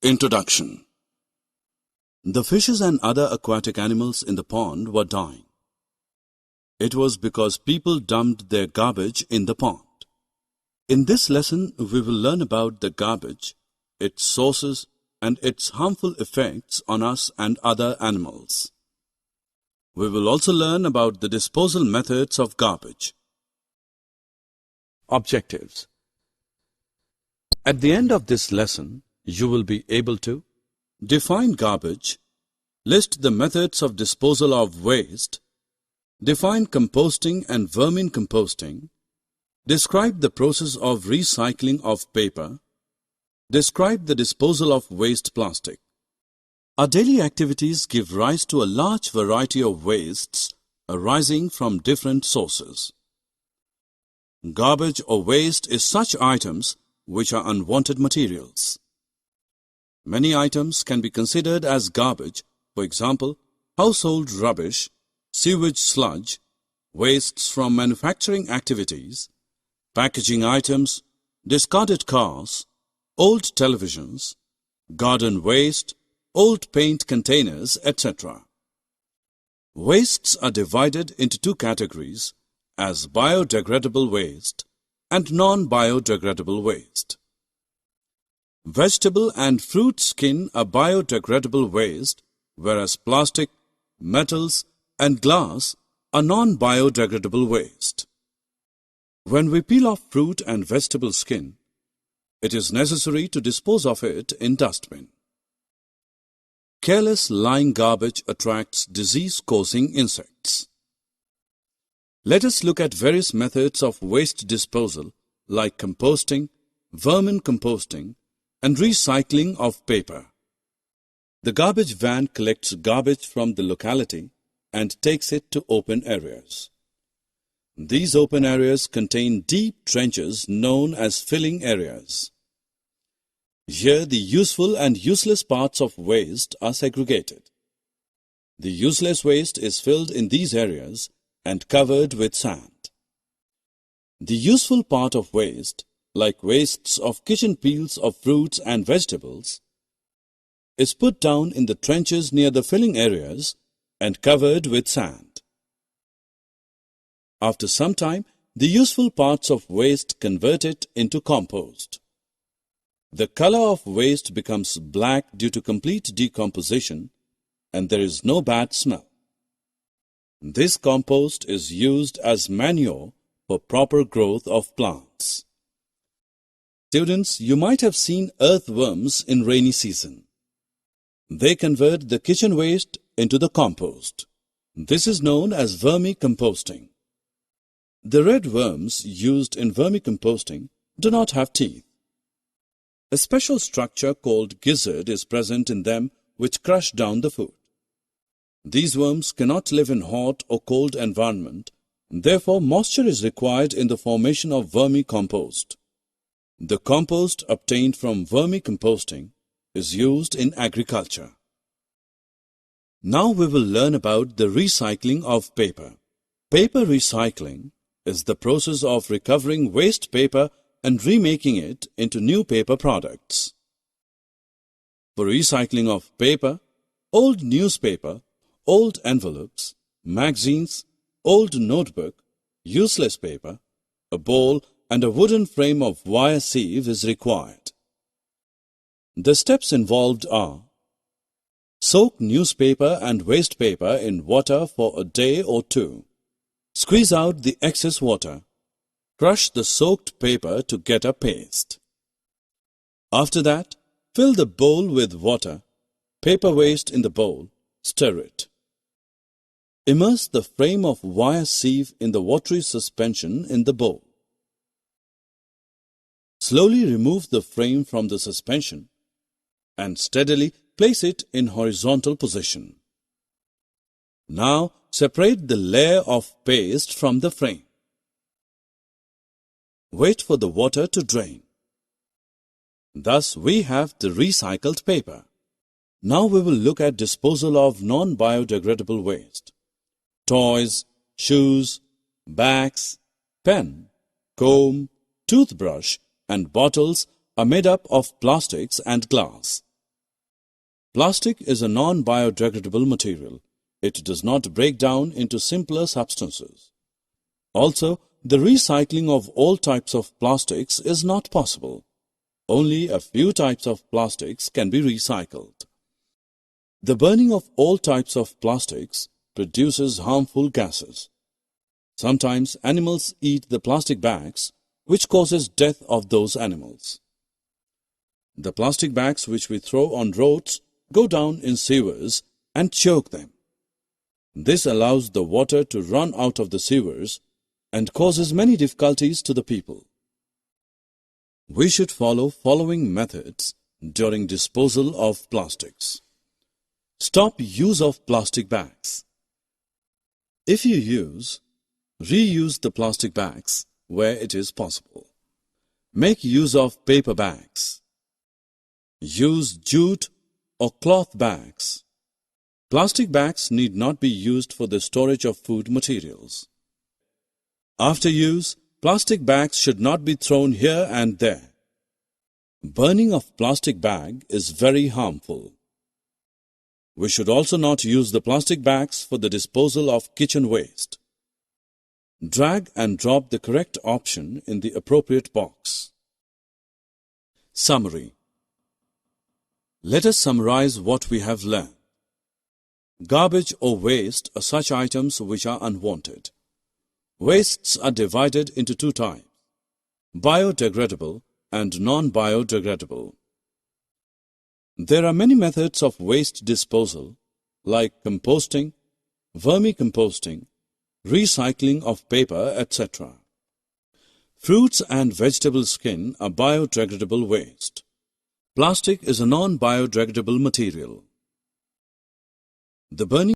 Introduction. The fishes and other aquatic animals in the pond were dying. It was because people dumped their garbage in the pond. In this lesson, we will learn about the garbage, its sources, and its harmful effects on us and other animals. We will also learn about the disposal methods of garbage. Objectives. At the end of this lesson, you will be able to define garbage, list the methods of disposal of waste, define composting and vermin composting, describe the process of recycling of paper, describe the disposal of waste plastic. Our daily activities give rise to a large variety of wastes arising from different sources. Garbage or waste is such items which are unwanted materials. Many items can be considered as garbage, for example, household rubbish, sewage sludge, wastes from manufacturing activities, packaging items, discarded cars, old televisions, garden waste, old paint containers, etc. Wastes are divided into two categories as biodegradable waste and non-biodegradable waste. Vegetable and fruit skin are biodegradable waste, whereas plastic, metals, and glass are non-biodegradable waste. When we peel off fruit and vegetable skin, it is necessary to dispose of it in dustbin. Careless lying garbage attracts disease-causing insects. Let us look at various methods of waste disposal like composting, vermin composting, and recycling of paper. The garbage van collects garbage from the locality and takes it to open areas. These open areas contain deep trenches known as filling areas. Here the useful and useless parts of waste are segregated. The useless waste is filled in these areas and covered with sand. The useful part of waste, like wastes of kitchen peels of fruits and vegetables, is put down in the trenches near the filling areas and covered with sand. After some time, the useful parts of waste convert it into compost. The color of waste becomes black due to complete decomposition, and there is no bad smell. This compost is used as manure for proper growth of plants. Students, you might have seen earthworms in rainy season. They convert the kitchen waste into the compost. This is known as vermicomposting. The red worms used in vermicomposting do not have teeth. A special structure called gizzard is present in them which crush down the food. These worms cannot live in hot or cold environment, therefore moisture is required in the formation of vermicompost. The compost obtained from vermicomposting is used in agriculture. Now we will learn about the recycling of paper. Paper recycling is the process of recovering waste paper and remaking it into new paper products. For recycling of paper, old newspaper, old envelopes, magazines, old notebook, useless paper, a bowl, and a wooden frame of wire sieve is required. The steps involved are: soak newspaper and waste paper in water for a day or two. Squeeze out the excess water. Crush the soaked paper to get a paste. After that, fill the bowl with water, paper waste in the bowl, stir it. Immerse the frame of wire sieve in the watery suspension in the bowl. Slowly remove the frame from the suspension and steadily place it in horizontal position. Now separate the layer of paste from the frame. Wait for the water to drain. Thus we have the recycled paper. Now we will look at disposal of non-biodegradable waste. Toys, shoes, bags, pen, comb, toothbrush, and bottles are made up of plastics and glass. Plastic is a non-biodegradable material. It does not break down into simpler substances. Also, the recycling of all types of plastics is not possible. Only a few types of plastics can be recycled. The burning of all types of plastics produces harmful gases. Sometimes animals eat the plastic bags, which causes death of those animals. The plastic bags which we throw on roads go down in sewers and choke them. This allows the water to run out of the sewers and causes many difficulties to the people. We should follow following methods during disposal of plastics. Stop use of plastic bags. If you use, reuse the plastic bags where it is possible. Make use of paper bags. Use jute or cloth bags. Plastic bags need not be used for the storage of food materials. After use, plastic bags should not be thrown here and there. Burning of plastic bag is very harmful. We should also not use the plastic bags for the disposal of kitchen waste. Drag and drop the correct option in the appropriate box. Summary. Let us summarize what we have learned. Garbage or waste are such items which are unwanted. Wastes are divided into two types, biodegradable and non-biodegradable. There are many methods of waste disposal like composting, vermicomposting, recycling of paper, etc. Fruits and vegetable skin are biodegradable waste. Plastic is a non-biodegradable material. The burning